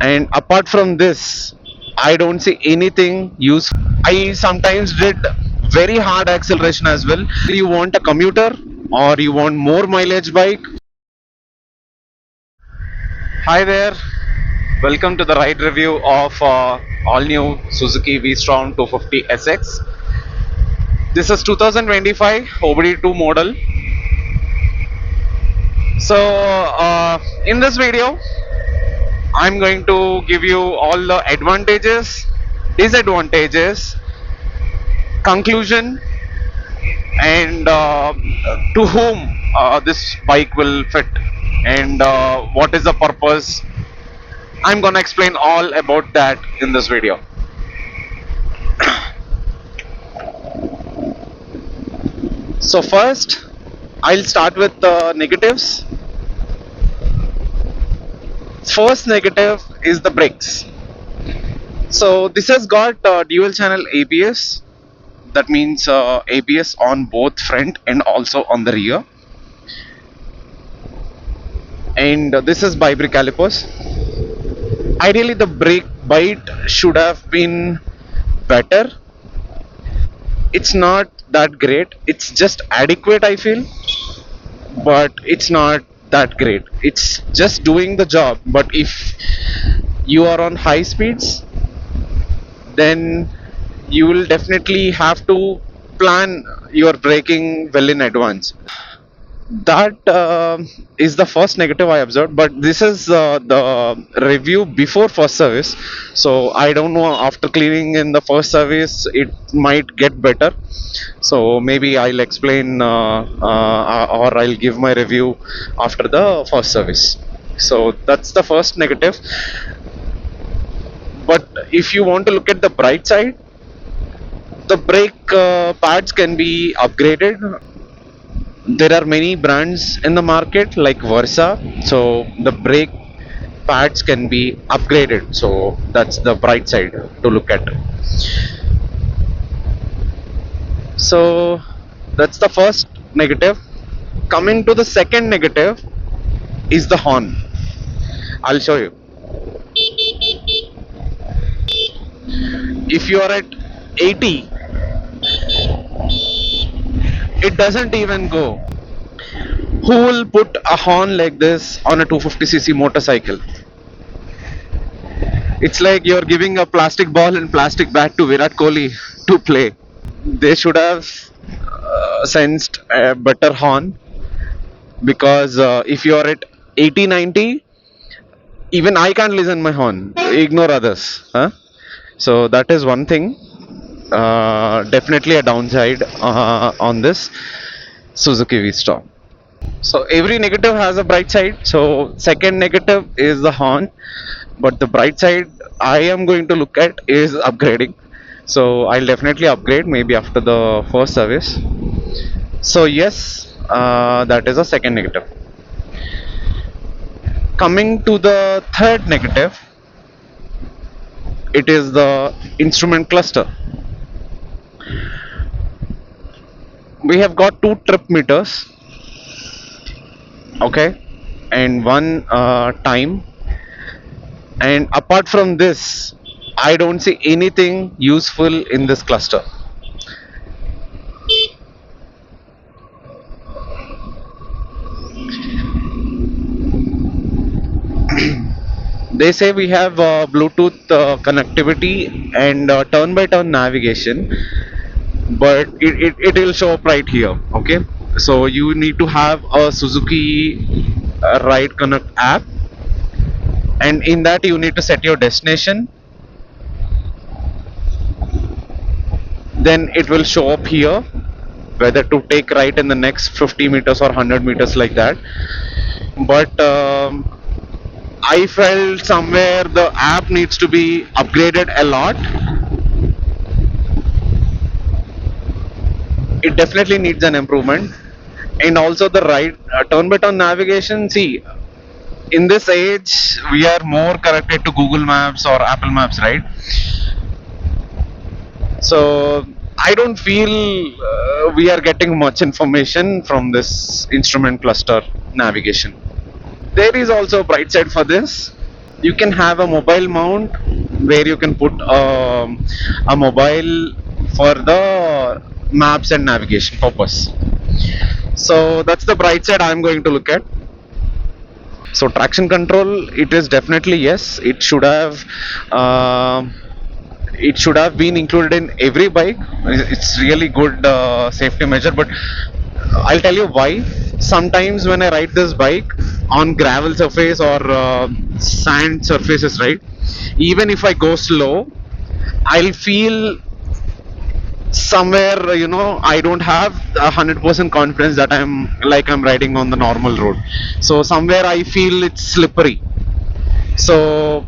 and apart from this I don't see anything useful. I sometimes did very hard acceleration as well. You want a commuter or you want more mileage bike? Hi there, welcome to the ride review of all new Suzuki V STROM 250 SX. This is 2025 OBD2 model. So in this video I'm going to give you all the advantages, disadvantages, conclusion, and to whom this bike will fit, and what is the purpose. I'm gonna explain all about that in this video. So first I'll start with the negatives. First negative is the brakes. So this has got dual channel ABS. That means ABS on both front and also on the rear. And this is bi-brake calipers. Ideally the brake bite should have been better. It's not that great. It's just adequate, I feel. But it's not that great. It's just doing the job. But if you are on high speeds, then you will definitely have to plan your braking well in advance. That is the first negative I observed, but this is the review before first service, so I don't know, after cleaning in the first service it might get better. So maybe I'll explain or I'll give my review after the first service. So that's the first negative. But if you want to look at the bright side, the brake pads can be upgraded. There are many brands in the market like Versa, so the brake pads can be upgraded. So that's the bright side to look at. So that's the first negative. Coming to the second negative is the horn. I'll show you. If you are at 80, it doesn't even go. Who will put a horn like this on a 250cc motorcycle? It's like you're giving a plastic ball and plastic bat to Virat Kohli to play. They should have sensed a better horn, because if you're at 80, 90, even I can't listen my horn. Ignore others. Huh? So that is one thing. Definitely a downside on this Suzuki V STROM. So every negative has a bright side. So second negative is the horn, but the bright side I am going to look at is upgrading. So I'll definitely upgrade maybe after the first service. So yes, that is a second negative. Coming to the third negative, it is the instrument cluster. We have got two trip meters, okay, and one time, and apart from this I don't see anything useful in this cluster. They say we have Bluetooth connectivity and turn by turn navigation, but it will show up right here, okay. So you need to have a Suzuki Ride Connect app, and in that you need to set your destination, then it will show up here whether to take right in the next 50 meters or 100 meters, like that. But I felt somewhere the app needs to be upgraded a lot. It definitely needs an improvement. And also the right turn by turn navigation. See, in this age we are more connected to Google Maps or Apple Maps, right? So I don't feel we are getting much information from this instrument cluster navigation. There is also a bright side for this. you can have a mobile mount where you can put a mobile for the maps and navigation purpose. So that's the bright side I'm going to look at. So traction control, it is definitely yes. Uh, it should have been included in every bike. It's really good safety measure, but I'll tell you why. Sometimes when I ride this bike on gravel surface or sand surfaces, right, even if I go slow, I'll feel somewhere, I don't have 100% confidence that I'm riding on the normal road. So somewhere I feel it's slippery. So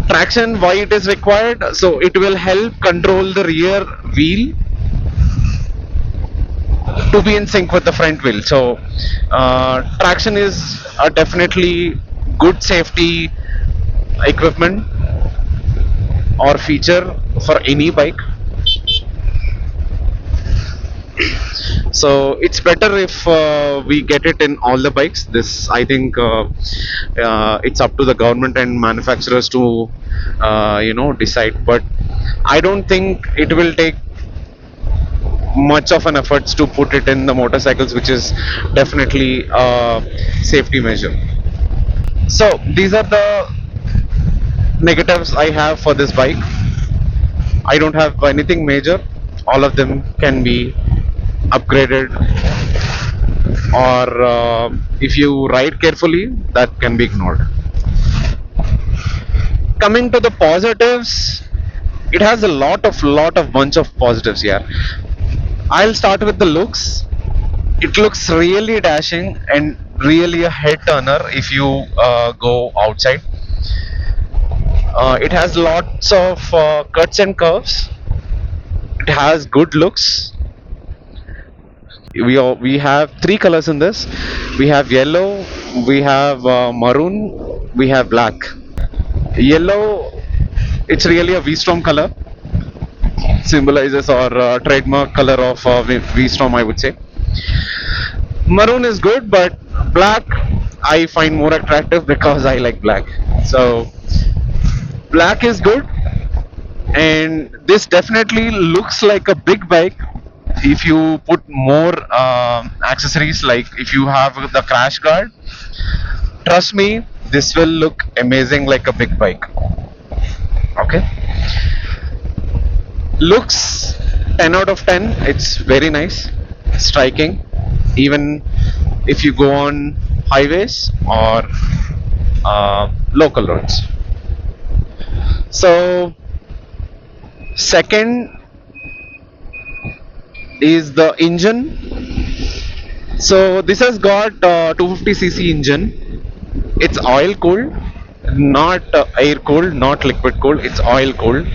traction, why it is required? So it will help control the rear wheel to be in sync with the front wheel. So traction is a definitely good safety equipment or feature for any bike. So it's better if we get it in all the bikes. This, I think, it's up to the government and manufacturers to decide. But I don't think it will take much of an efforts to put it in the motorcycles, which is definitely a safety measure. So these are the negatives I have for this bike. I don't have anything major. All of them can be upgraded, or if you ride carefully, that can be ignored. Coming to the positives, it has a lot of bunch of positives here. I'll start with the looks. It looks really dashing and really a head turner if you go outside. It has lots of cuts and curves. It has good looks. We have three colors in this. We have yellow, we have maroon, we have black. Yellow, it's really a V STROM color, symbolizes our trademark color of V STROM, I would say. Maroon is good, but black I find more attractive because I like black. So black is good, and this definitely looks like a big bike if you put more accessories, like if you have the crash guard. Trust me, this will look amazing like a big bike. Okay, looks 10 out of 10. It's very nice, striking, even if you go on highways or local roads. So second is the engine. So this has got 250cc engine. It's oil cooled, not air cooled, not liquid cooled. It's oil cooled,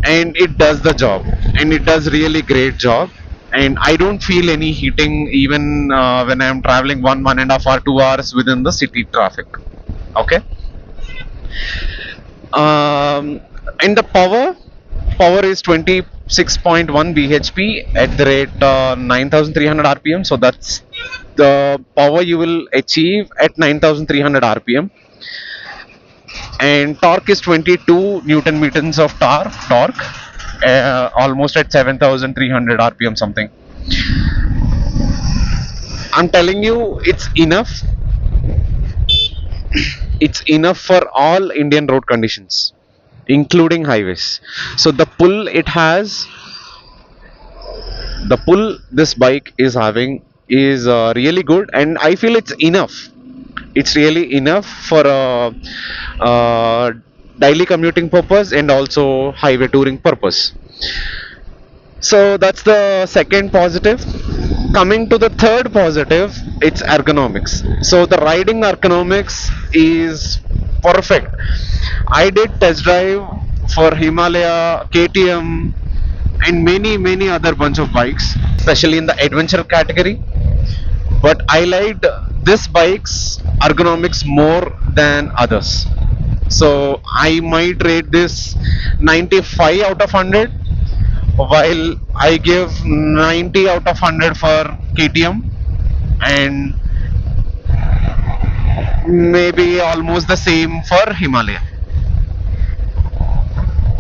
and it does the job, and it does really great job. And I don't feel any heating even when I'm traveling 1.5 hour, 2 hours within the city traffic. Okay. And the power is 26.1 bhp at the rate 9300 rpm. So that's the power you will achieve at 9300 rpm. And torque is 22 newton meters of torque, almost at 7300 rpm something. I'm telling you, it's enough for all Indian road conditions, including highways. So the pull this bike is having is really good, and I feel it's enough. It's really enough for a daily commuting purpose and also highway touring purpose. So that's the second positive. Coming to the third positive, it's ergonomics. So the riding ergonomics is perfect. I did test drive for Himalaya, KTM, and many other bunch of bikes, especially in the adventure category. But I liked this bike's ergonomics more than others. So I might rate this 95 out of 100, while I give 90 out of 100 for KTM and maybe almost the same for Himalaya.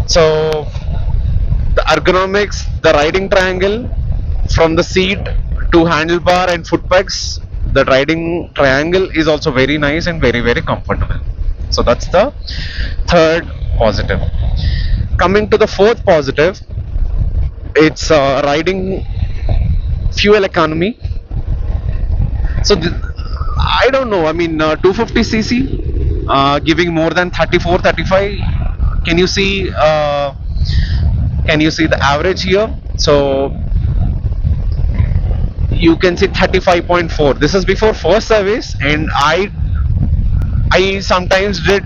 So the ergonomics, the riding triangle from the seat to handlebar and foot pegs, the riding triangle is also very nice and very comfortable. So that's the third positive. Coming to the fourth positive, it's riding fuel economy. So I don't know. I mean, 250cc giving more than 34, 35. Can you see? Can you see the average here? So you can see 35.4. This is before first service, and I sometimes did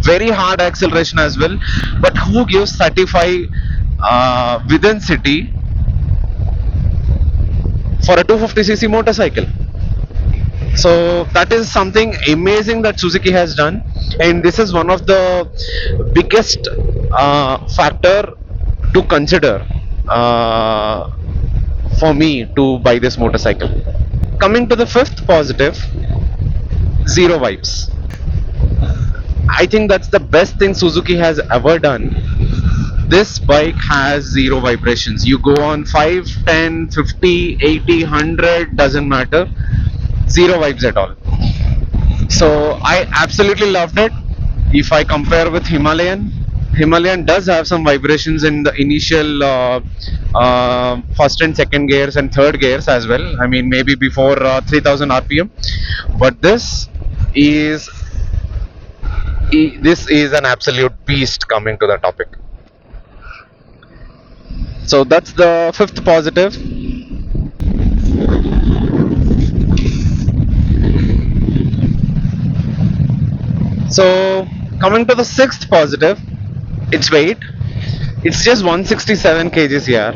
very hard acceleration as well. But who gives 35 within city for a 250cc motorcycle? So that is something amazing that Suzuki has done, and this is one of the biggest factor to consider for me to buy this motorcycle. Coming to the fifth positive, zero vibes. I think that's the best thing Suzuki has ever done. This bike has zero vibrations. You go on 5, 10, 50, 80, 100, doesn't matter. Zero vibes at all. So I absolutely loved it. If I compare with Himalayan does have some vibrations in the initial first and second gears and third gears as well. I mean, maybe before 3000 RPM. But is this is an absolute beast coming to the topic. So that's the fifth positive. So coming to the sixth positive, its weight. It's just 167 kgs here.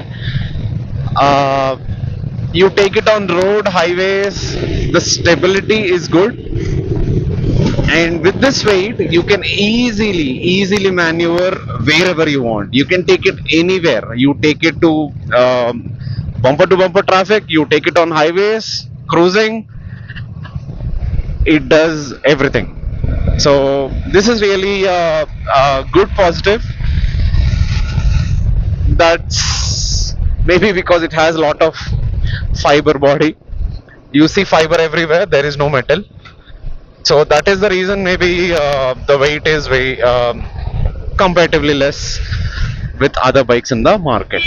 You take it on road, highways, the stability is good, and with this weight, you can easily maneuver wherever you want. You can take it anywhere. You take it to bumper to bumper traffic. You take it on highways, cruising. It does everything. So this is really a good positive. That's maybe because it has a lot of fiber body. You see fiber everywhere. There is no metal. So that is the reason maybe the weight is very comparatively less with other bikes in the market.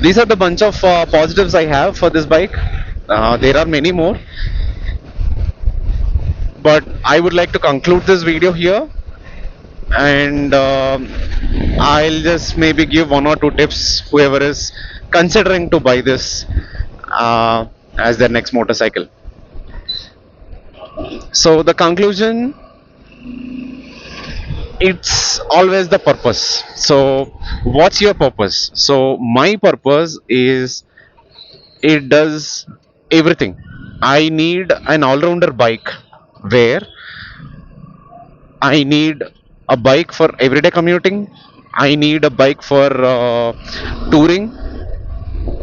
These are the bunch of positives I have for this bike. There are many more, but I would like to conclude this video here, and I'll just maybe give one or two tips whoever is considering to buy this as their next motorcycle. So the conclusion, it's always the purpose. So what's your purpose? So my purpose is it does everything. I need an all-rounder bike where I need a bike for everyday commuting. I need a bike for touring.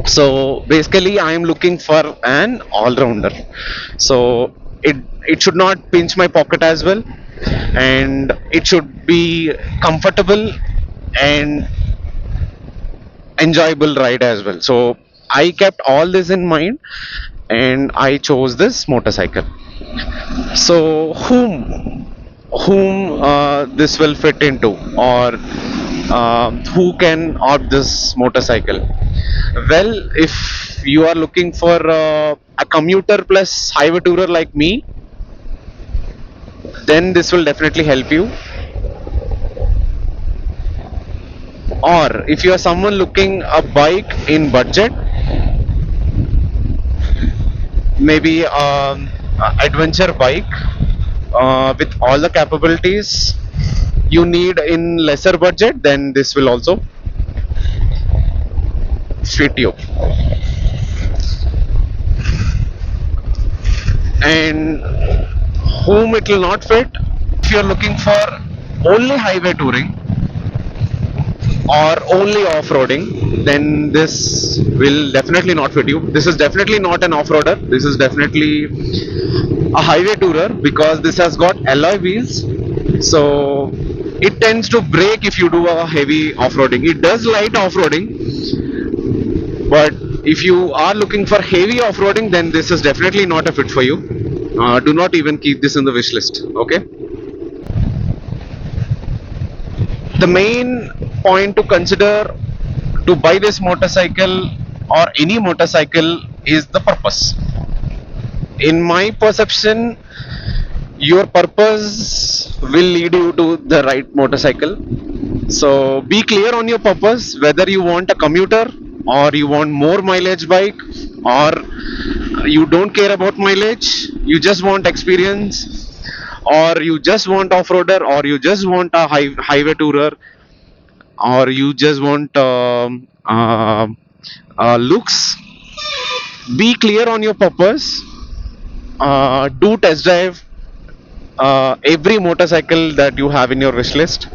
So basically, I am looking for an all-rounder. So it should not pinch my pocket as well, and it should be comfortable and enjoyable ride as well. So I kept all this in mind, and I chose this motorcycle. So whom this will fit into, or who can opt this motorcycle? Well, if you are looking for a commuter plus highway tourer like me, then this will definitely help you. Or if you are someone looking a bike in budget, maybe adventure bike with all the capabilities you need in lesser budget, then this will also fit you. And whom it will not fit, if you are looking for only highway touring, or only off-roading, then this will definitely not fit you. This is definitely not an off-roader. This is definitely a highway tourer because this has got alloy wheels. So it tends to brake if you do a heavy off-roading. It does light off-roading, but if you are looking for heavy off-roading, then this is definitely not a fit for you. Do not even keep this in the wish list. Okay. The main point to consider to buy this motorcycle or any motorcycle is the purpose. In my perception, your purpose will lead you to the right motorcycle. So be clear on your purpose, whether you want a commuter or you want more mileage bike, or you don't care about mileage, you just want experience, or you just want off-roader, or you just want a highway tourer, or you just want looks. Be clear on your purpose. Do test drive every motorcycle that you have in your wish list.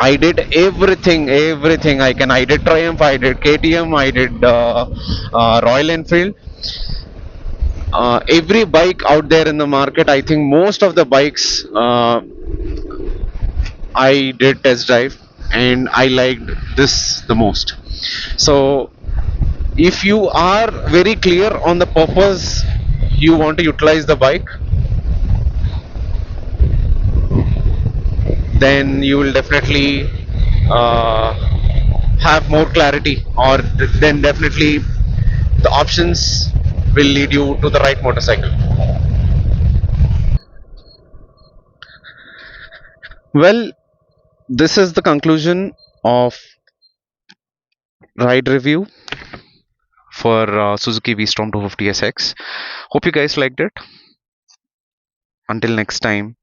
I did everything I can. I did Triumph, I did KTM, I did Royal Enfield. Every bike out there in the market, I think most of the bikes I did test drive, and I liked this the most. So if you are very clear on the purpose you want to utilize the bike, then you will definitely uh, have more clarity, or then definitely the options will lead you to the right motorcycle. Well, this is the conclusion of ride review for Suzuki V STROM 250 SX. Hope you guys liked it. Until next time,